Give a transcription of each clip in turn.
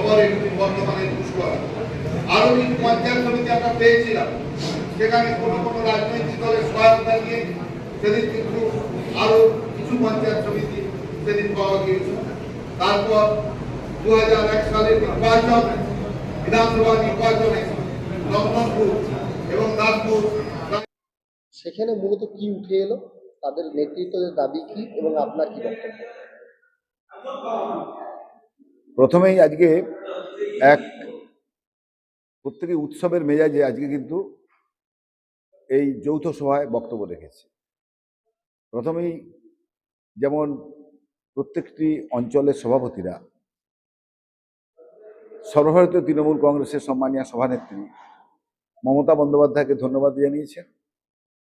পরে বর্তমানে পুষ্কর আরো পঞ্চায়েত সমিতি আমরা পেয়েছিলাম, সেখানে কোনো কোনো রাজনৈতিক দলের সহায়তা নিয়ে সেদিন কিন্তু আরো কিছু পঞ্চায়েত সমিতি সেদিন পাওয়া গিয়েছিল। তারপর 2001 সালের নির্বাচন, বিধানসভা নির্বাচনে রতনপুর এবং দাসপুর, সেখানে মূলত কি উঠে এলো, তাদের নেতৃত্বের দাবি কি এবং আপনার কি বক্তব্য? প্রথমেই আজকে এক প্রত্যেকে উৎসবের মেজাজে আজকে কিন্তু এই যৌথ সভায় বক্তব্য রেখেছে। প্রথমেই যেমন প্রত্যেকটি অঞ্চলের সভাপতিরা সর্বভারতীয় তৃণমূল কংগ্রেসের সম্মানীয় সভানেত্রী মমতা বন্দ্যোপাধ্যায়কে ধন্যবাদ জানিয়েছেন,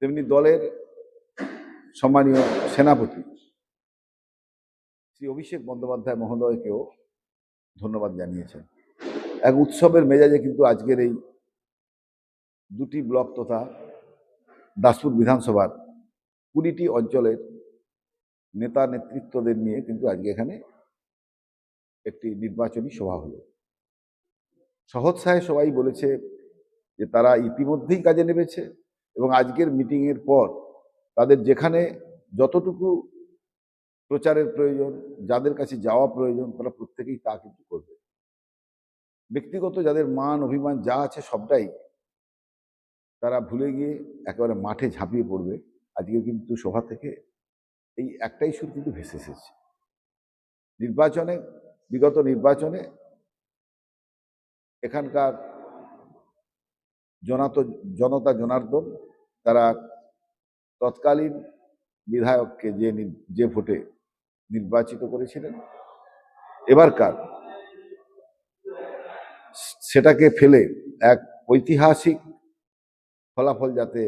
তেমনি দলের সম্মানীয় সেনাপতি শ্রী অভিষেক বন্দ্যোপাধ্যায় মহোদয়কেও ধন্যবাদ জানিয়েছেন। এক উৎসবের মেজাজে কিন্তু আজকের এই দুটি ব্লক তথা দাসপুর বিধানসভার 20টি অঞ্চলের নেতা নেতৃত্বদের নিয়ে কিন্তু আজকে এখানে একটি নির্বাচনী সভা হলো। সহৎসাহে সবাই বলেছে যে তারা ইতিমধ্যেই কাজে নেমেছে এবং আজকের মিটিংয়ের পর তাদের যেখানে যতটুকু প্রচারের প্রয়োজন, যাদের কাছে যাওয়া প্রয়োজন, তারা প্রত্যেকেই তা কিন্তু করবে। ব্যক্তিগত যাদের মান অভিমান যা আছে সবটাই তারা ভুলে গিয়ে একেবারে মাঠে ঝাঁপিয়ে পড়বে। আজকে কিন্তু সভা থেকে এই একটাই সুর কিন্তু ভেসে এসেছে। নির্বাচনে, বিগত নির্বাচনে এখানকার জনতা জনার্দন তারা তৎকালীন বিধায়ককে যে ভোটে নির্বাচিত করেছিলেন, এবারকার সেটাকে ফেলে এক ঐতিহাসিক ফলাফল যাতে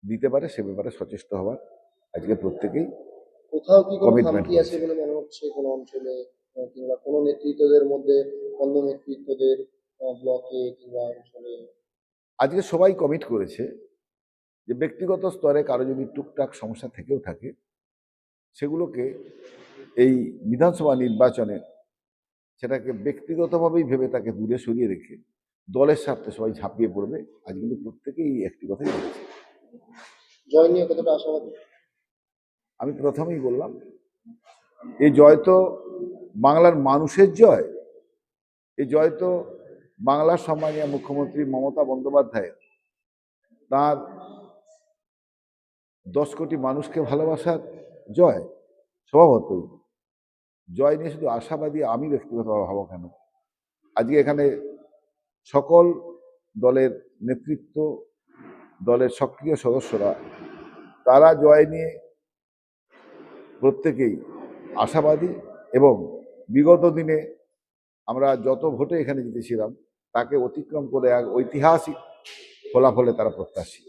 দিতে পারে সে ব্যাপারে সচেষ্ট হওয়ার আজকে প্রত্যেকেই কোথাও কি কোনো কমিটমেন্ট খামতি আছে বলে মনে হচ্ছে কোনো অঞ্চলে, কিংবা কোনো নেতৃত্বদের মধ্যে অন্য নেতৃত্বদের ব্লকে কিংবা অঞ্চলে? আজকে সবাই কমিট করেছে যে ব্যক্তিগত স্তরে কারো যদি টুকটাক সমস্যা থেকেও থাকে সেগুলোকে এই বিধানসভা নির্বাচনে সেটাকে ব্যক্তিগতভাবেই ভেবে তাকে দূরে সরিয়ে রেখে দলের স্বার্থে সবাই ঝাঁপিয়ে পড়বে। আজ কিন্তু প্রত্যেকেই একটি কথাই বলেছে। জয় নিয়ে কতটা আশাবাদী? আমি প্রথমেই বললাম, এই জয় তো বাংলার মানুষের জয়, এই জয় তো বাংলার সম্মানীয় মুখ্যমন্ত্রী মমতা বন্দ্যোপাধ্যায়ের তার 10 কোটি মানুষকে ভালোবাসার জয়। স্বভাবতই জয় নিয়ে শুধু আশাবাদী আমি ব্যক্তিগতভাবে হব কেন? আজকে এখানে সকল দলের নেতৃত্ব, দলের সক্রিয় সদস্যরা তারা জয় নিয়ে প্রত্যেকেই আশাবাদী এবং বিগত দিনে আমরা যত ভোটে এখানে জিতেছিলাম তাকে অতিক্রম করে এক ঐতিহাসিক ফলাফলে তারা প্রত্যাশী।